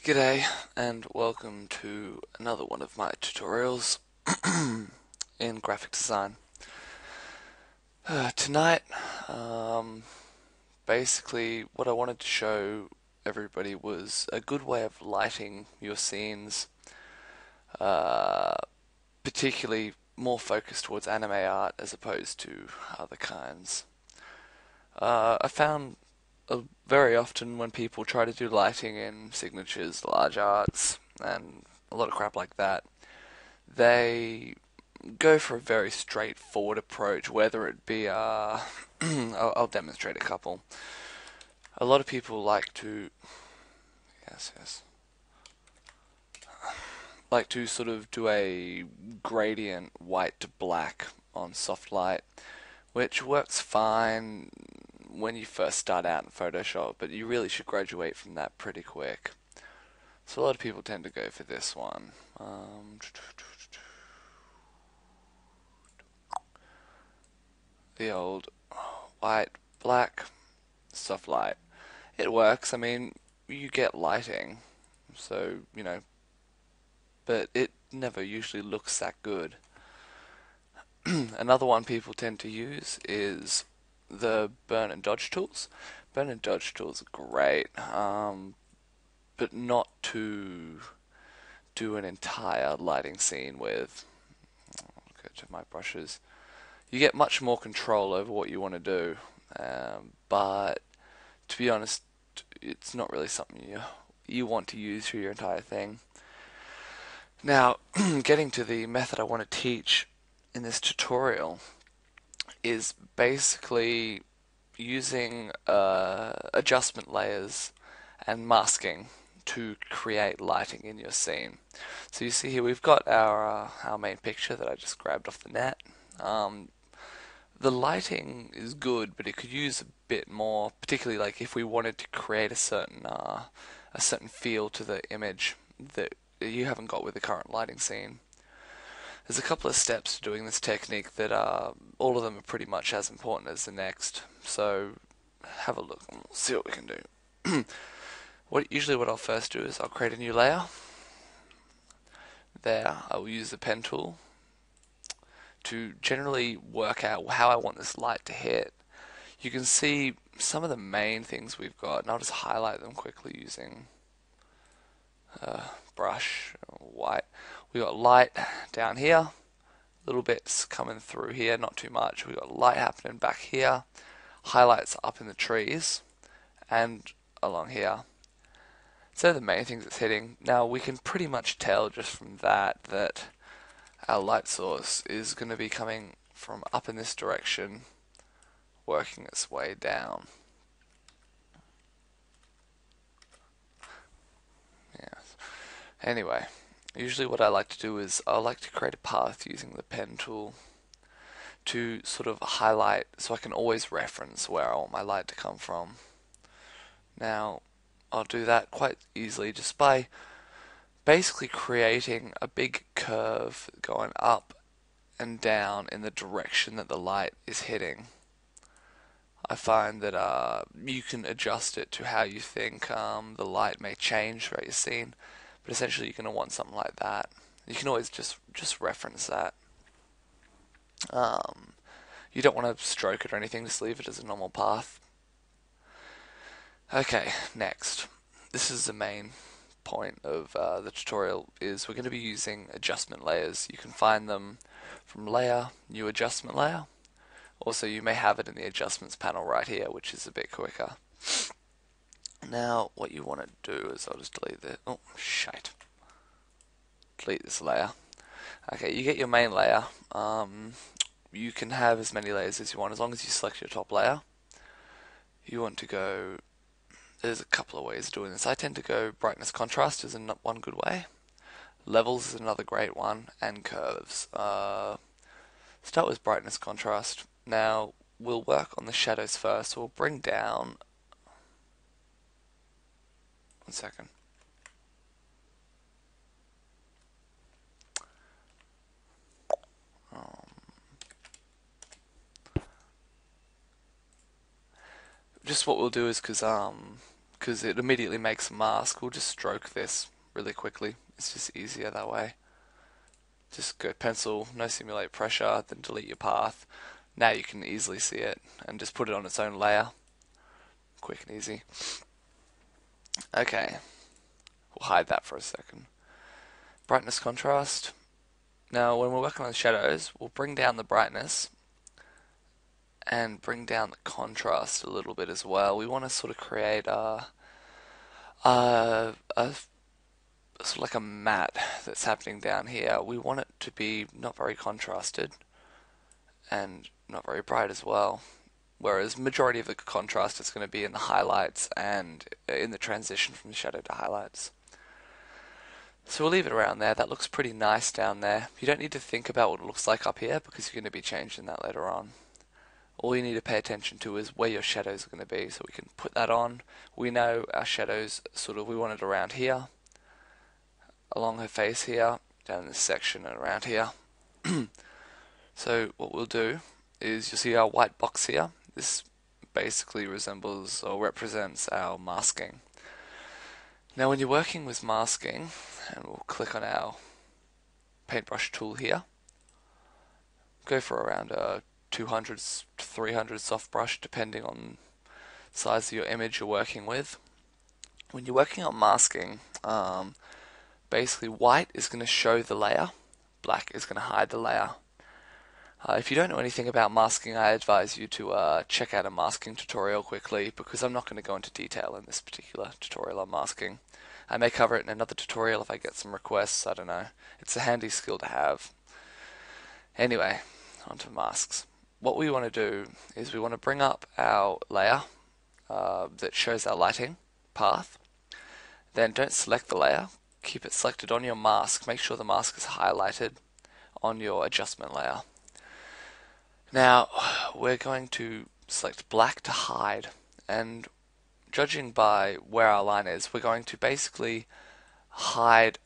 G'day and welcome to another one of my tutorials in graphic design. Tonight, basically what I wanted to show everybody was a good way of lighting your scenes, uh, particularly more focused towards anime art as opposed to other kinds. I found very often when people try to do lighting in signatures, large arts, and a lot of crap like that, they go for a very straightforward approach, whether it be I'll demonstrate a couple. A lot of people like to yes, like to sort of do a gradient white to black on soft light, which works fine when you first start out in Photoshop, but you really should graduate from that pretty quick. So a lot of people tend to go for this one. The old white, black, soft light. It works. I mean, you get lighting, so, but it never usually looks that good. Another one people tend to use is the burn and dodge tools. Burn and dodge tools are great, but not to do an entire lighting scene with. Go to my brushes. You get much more control over what you want to do, but to be honest, it's not really something you want to use for your entire thing. Now, getting to the method I want to teach in this tutorial is basically using adjustment layers and masking to create lighting in your scene. So you see here we've got our main picture that I just grabbed off the net. The lighting is good, but it could use a bit more, particularly like if we wanted to create a certain feel to the image that you haven't got with the current lighting scene. There's a couple of steps to doing this technique that all of them are pretty much as important as the next. So have a look and we'll see what we can do. Usually what I'll first do is I'll create a new layer. There, I will use the pen tool to generally work out how I want this light to hit. You can see some of the main things we've got, and I'll just highlight them quickly using brush white. We got light down here, little bits coming through here, not too much. We got light happening back here, highlights up in the trees, and along here. So they're the main things it's hitting. Now we can pretty much tell just from that our light source is going to be coming from up in this direction, working its way down. Yes. Anyway, usually what I like to do is I like to create a path using the pen tool to sort of highlight so I can always reference where I want my light to come from. Now, I'll do that quite easily just by basically creating a big curve going up and down in the direction that the light is hitting. I find that you can adjust it to how you think the light may change throughout your scene, but essentially you're going to want something like that. You can always just reference that. You don't want to stroke it or anything, just leave it as a normal path. Okay, next. This is the main point of the tutorial, is we're going to be using adjustment layers. You can find them from Layer, New Adjustment Layer. Also, you may have it in the Adjustments panel right here, which is a bit quicker. Now, what you want to do is, I'll just delete this. Oh, shite. Delete this layer. Okay, you get your main layer. You can have as many layers as you want, as long as you select your top layer. You want to go... There's a couple of ways of doing this. I tend to go brightness contrast is one good way. Levels is another great one, and curves. Start with brightness contrast. Now we'll work on the shadows first. So we'll bring down. One second. just what we'll do is because it immediately makes a mask, we'll just stroke this really quickly. It's just easier that way. Just go pencil, no simulate pressure, then delete your path. Now you can easily see it and just put it on its own layer. Quick and easy. Okay, we'll hide that for a second. Brightness contrast. Now when we're working on shadows, we'll bring down the brightness and bring down the contrast a little bit as well. We want to sort of create a sort of like a matte that's happening down here. We want it to be not very contrasted and not very bright as well. Whereas majority of the contrast is going to be in the highlights and in the transition from shadow to highlights. So we'll leave it around there. That looks pretty nice down there. You don't need to think about what it looks like up here because you're going to be changing that later on. All you need to pay attention to is where your shadows are going to be, so we can put that on. We know our shadows we want it around here, along her face here, down in this section and around here. So what we'll do is you'll see our white box here. This basically resembles or represents our masking. Now when you're working with masking, and we'll click on our paintbrush tool here, go for around a 200 to 300 soft brush depending on size of your image you're working with. When you're working on masking, basically white is going to show the layer, black is going to hide the layer. If you don't know anything about masking, I advise you to check out a masking tutorial quickly, because I'm not going to go into detail in this particular tutorial on masking. I may cover it in another tutorial if I get some requests, I don't know. It's a handy skill to have. Anyway, onto masks. What we want to do is we want to bring up our layer that shows our lighting path. Then don't select the layer, keep it selected on your mask. Make sure the mask is highlighted on your adjustment layer. Now we're going to select black to hide, and judging by where our line is, we're going to basically hide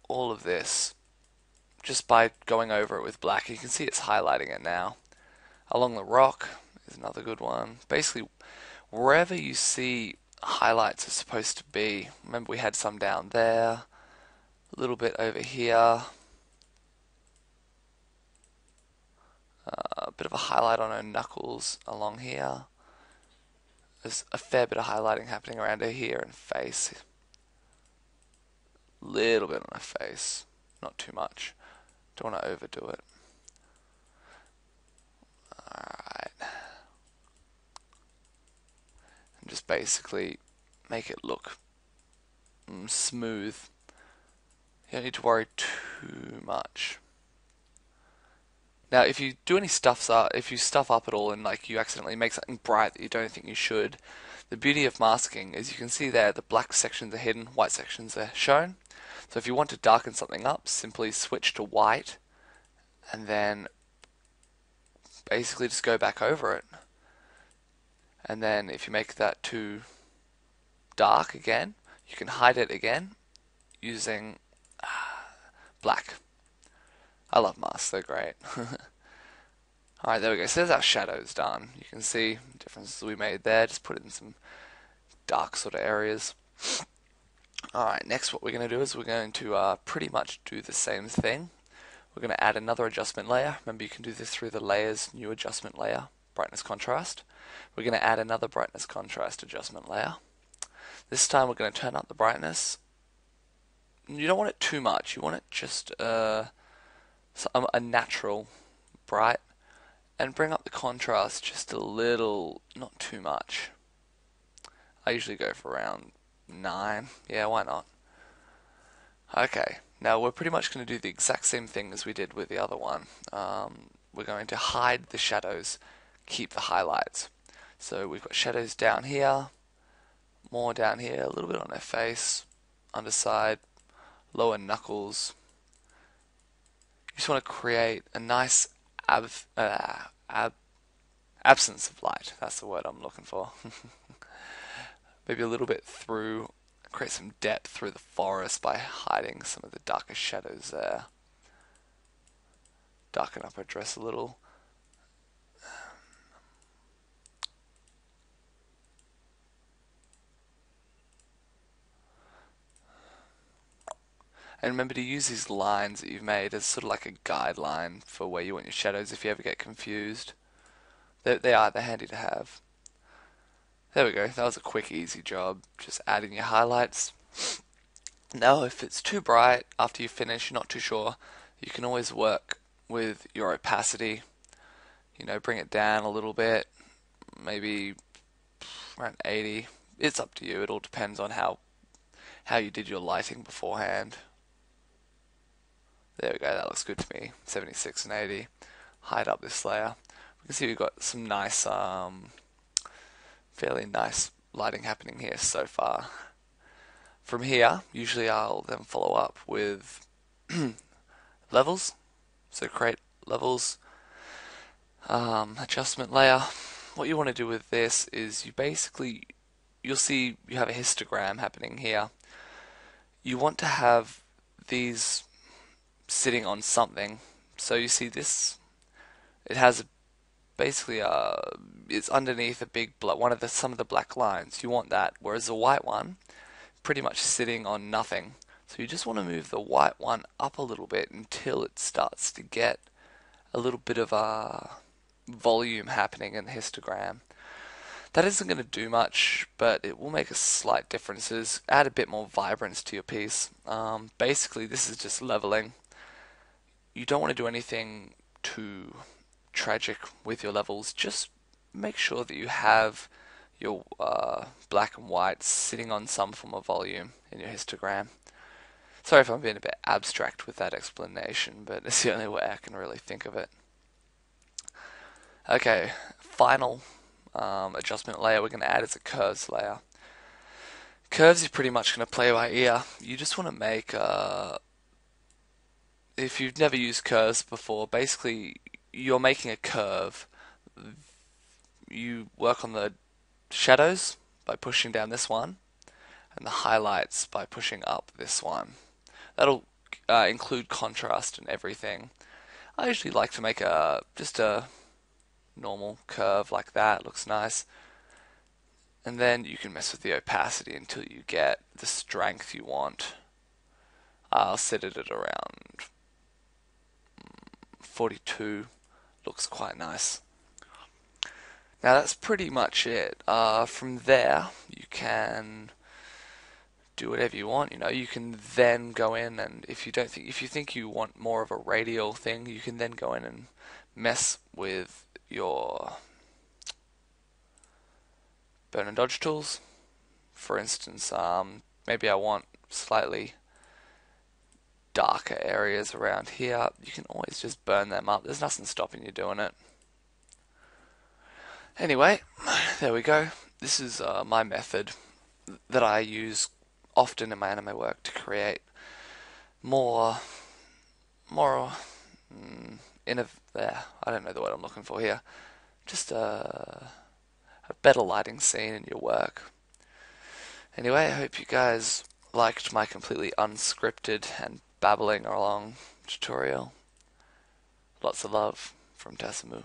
all of this just by going over it with black. You can see it's highlighting it now. Along the rock is another good one. Basically, wherever you see highlights are supposed to be. Remember we had some down there, a little bit over here, a bit of a highlight on her knuckles along here. There's a fair bit of highlighting happening around her here and face. Little bit on her face, not too much. Don't want to overdo it. Alright. And just basically make it look smooth. You don't need to worry too much. Now, if you do any if you stuff up at all and like you accidentally make something bright that you don't think you should, the beauty of masking is you can see there the black sections are hidden, white sections are shown. So if you want to darken something up, simply switch to white and then basically just go back over it. And then if you make that too dark again, you can hide it again using black. I love masks, they're great. Alright, there we go. So there's our shadows done. You can see the differences we made there. Just put it in some dark sort of areas. Alright, next what we're going to do is we're going to pretty much do the same thing. We're going to add another adjustment layer. Remember, you can do this through the layers, new adjustment layer, brightness contrast. We're going to add another brightness contrast adjustment layer. This time we're going to turn up the brightness. You don't want it too much. You want it just a natural bright, and bring up the contrast just a little, not too much. I usually go for around 9. Yeah, why not? Okay, now we're pretty much going to do the exact same thing as we did with the other one. We're going to hide the shadows, keep the highlights. So we've got shadows down here, more down here, a little bit on her face, underside, lower knuckles. You just want to create a nice absence of light. That's the word I'm looking for. Maybe a little bit through, create some depth through the forest by hiding some of the darker shadows there. Darken up her dress a little. And remember to use these lines that you've made as sort of like a guideline for where you want your shadows if you ever get confused. They're handy to have. There we go, that was a quick, easy job, just adding your highlights. Now if it's too bright after you finish, you're not too sure, you can always work with your opacity. You know, bring it down a little bit, maybe around 80. It's up to you, it all depends on how you did your lighting beforehand. There we go, that looks good to me, 76 and 80. Hide up this layer. We can see we've got some nice, fairly nice lighting happening here so far. From here, usually I'll then follow up with levels. So create levels, adjustment layer. What you want to do with this is you'll see you have a histogram happening here. You want to have these sitting on something. So you see this, it has basically it's underneath a big some of the black lines. You want that, whereas the white one pretty much sitting on nothing. So you just want to move the white one up a little bit until it starts to get a little bit of a volume happening in the histogram. That isn't going to do much, but it will make a slight differences. Add a bit more vibrance to your piece. Basically, this is just leveling. You don't want to do anything too tragic with your levels. Just make sure that you have your black and white sitting on some form of volume in your histogram. Sorry if I'm being a bit abstract with that explanation, but it's the only way I can really think of it. Okay, final adjustment layer we're going to add is a curves layer. Curves you're pretty much going to play by ear. You just want to make, if you've never used curves before, basically you're making a curve. You work on the shadows by pushing down this one, and the highlights by pushing up this one. That'll include contrast and everything. I usually like to make just a normal curve like that. Looks nice. And then you can mess with the opacity until you get the strength you want. I'll set it at around 42. Looks quite nice. Now that's pretty much it. From there, you can do whatever you want. You know, you can then go in and if you think you want more of a radial thing, you can then go in and mess with your burn and dodge tools. For instance, maybe I want slightly darker areas around here. You can always just burn them up. There's nothing stopping you doing it. Anyway, there we go. This is my method that I use often in my anime work to create more I don't know the word I'm looking for here. Just a better lighting scene in your work. Anyway, I hope you guys liked my completely unscripted and babbling along tutorial. Lots of love from Tessamu.